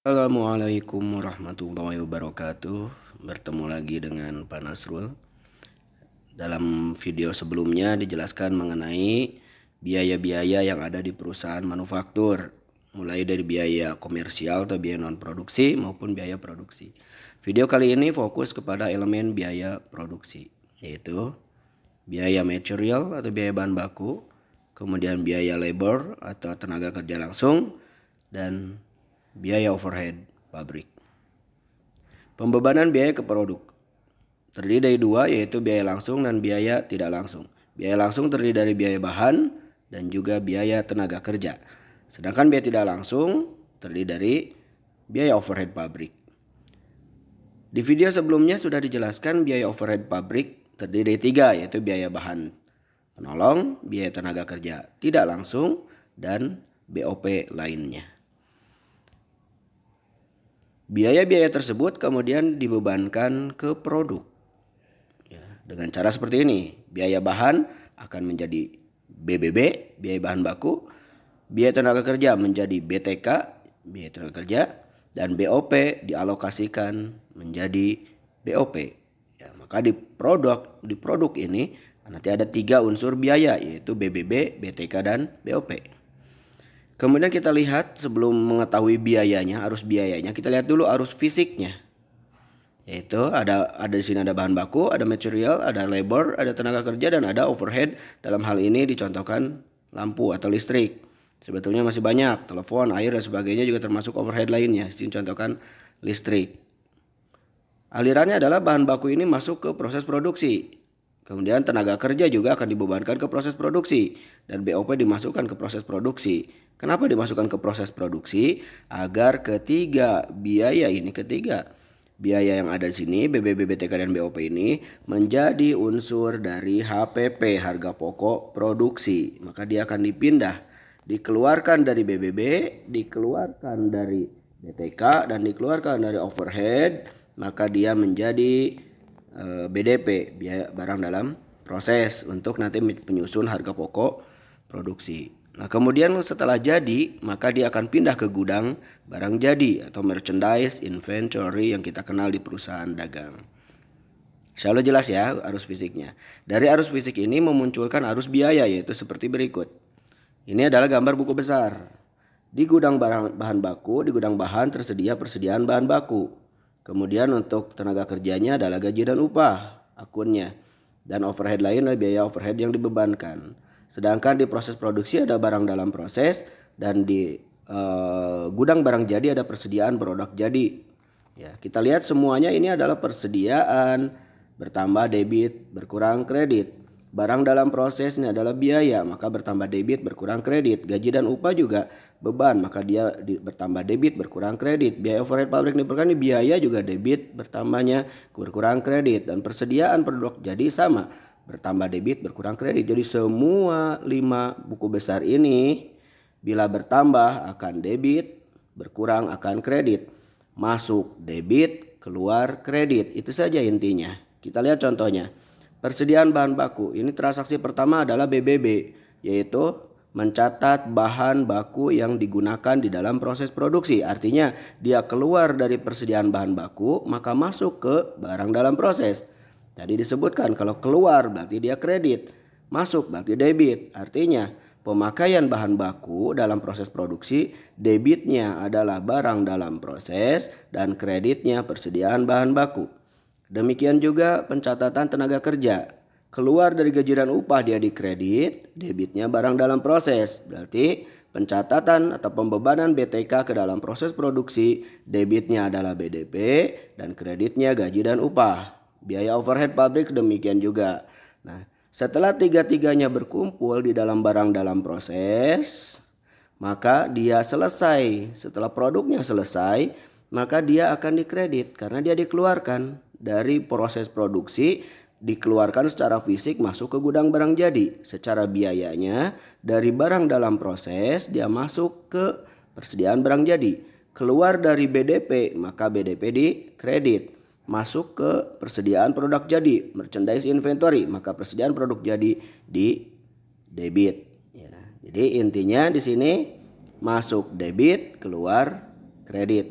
Assalamualaikum warahmatullahi wabarakatuh. Bertemu lagi dengan Pak Nasrul. Dalam video sebelumnya dijelaskan mengenai biaya-biaya yang ada di perusahaan manufaktur, mulai dari biaya komersial atau biaya non produksi maupun biaya produksi. Video kali ini fokus kepada elemen biaya produksi, yaitu biaya material atau biaya bahan baku, kemudian biaya labor atau tenaga kerja langsung, dan biaya overhead pabrik. Pembebanan biaya ke produk terdiri dari dua, yaitu biaya langsung dan biaya tidak langsung. Biaya langsung terdiri dari biaya bahan dan juga biaya tenaga kerja. Sedangkan biaya tidak langsung terdiri dari biaya overhead pabrik. Di video sebelumnya sudah dijelaskan biaya overhead pabrik terdiri dari tiga, yaitu biaya bahan penolong, biaya tenaga kerja tidak langsung, dan BOP lainnya. Biaya-biaya tersebut kemudian dibebankan ke produk. Dengan cara seperti ini, biaya bahan akan menjadi BBB, biaya bahan baku, biaya tenaga kerja menjadi BTK, biaya tenaga kerja, dan BOP dialokasikan menjadi BOP. Maka di produk ini nanti ada tiga unsur biaya, yaitu BBB, BTK, dan BOP. Kemudian kita lihat, sebelum mengetahui biayanya, arus biayanya, kita lihat dulu arus fisiknya. Yaitu ada di sini ada bahan baku, ada material, ada labor, ada tenaga kerja, dan ada overhead. Dalam hal ini dicontohkan lampu atau listrik. Sebetulnya masih banyak, telepon, air, dan sebagainya juga termasuk overhead lainnya. Sini contohkan listrik. Alirannya adalah bahan baku ini masuk ke proses produksi. Kemudian tenaga kerja juga akan dibebankan ke proses produksi, dan BOP dimasukkan ke proses produksi. Kenapa dimasukkan ke proses produksi? Agar ketiga biaya yang ada di sini, BBB, BTK, dan BOP ini menjadi unsur dari HPP, harga pokok produksi. Maka dia akan dikeluarkan dari BBB, dikeluarkan dari BTK, dan dikeluarkan dari overhead. Maka dia menjadi BDP, biaya barang dalam proses, untuk nanti penyusun harga pokok produksi. Nah, kemudian setelah jadi, maka dia akan pindah ke gudang barang jadi atau merchandise inventory yang kita kenal di perusahaan dagang. Insya Allah jelas ya arus fisiknya. Dari arus fisik ini memunculkan arus biaya, yaitu seperti berikut. Ini adalah gambar buku besar. Di gudang bahan baku, di gudang bahan tersedia persediaan bahan baku. Kemudian untuk tenaga kerjanya adalah gaji dan upah akunnya. Dan overhead lain adalah biaya overhead yang dibebankan. Sedangkan di proses produksi ada barang dalam proses, dan di gudang barang jadi ada persediaan produk jadi. Ya, kita lihat semuanya ini adalah persediaan, bertambah debit, berkurang kredit. Barang dalam proses ini adalah biaya, maka bertambah debit, berkurang kredit. Gaji dan upah juga beban, maka dia bertambah debit, berkurang kredit. Biaya overhead pabrik ini biaya juga debit, bertambahnya berkurang kredit. Dan persediaan produk jadi sama, bertambah debit, berkurang kredit. Jadi semua 5 buku besar ini bila bertambah akan debit, berkurang akan kredit. Masuk debit, keluar kredit. Itu saja intinya. Kita lihat contohnya. Persediaan bahan baku. Ini transaksi pertama adalah BBB, yaitu mencatat bahan baku yang digunakan di dalam proses produksi. Artinya dia keluar dari persediaan bahan baku, maka masuk ke barang dalam proses. Tadi disebutkan kalau keluar berarti dia kredit, masuk berarti debit. Artinya pemakaian bahan baku dalam proses produksi, debitnya adalah barang dalam proses dan kreditnya persediaan bahan baku. Demikian juga pencatatan tenaga kerja. Keluar dari gaji dan upah dia dikredit, debitnya barang dalam proses. Berarti pencatatan atau pembebanan BTK ke dalam proses produksi, debitnya adalah BDP dan kreditnya gaji dan upah. Biaya overhead pabrik demikian juga. Nah, setelah tiga-tiganya berkumpul di dalam barang dalam proses, maka dia selesai. Setelah produknya selesai, maka dia akan dikredit karena dia dikeluarkan dari proses produksi, dikeluarkan secara fisik masuk ke gudang barang jadi. Secara biayanya dari barang dalam proses dia masuk ke persediaan barang jadi. Keluar dari BDP, maka BDP dikredit. Masuk ke persediaan produk jadi, merchandise inventory, maka persediaan produk jadi di debit. Ya, jadi intinya di sini masuk debit, keluar kredit.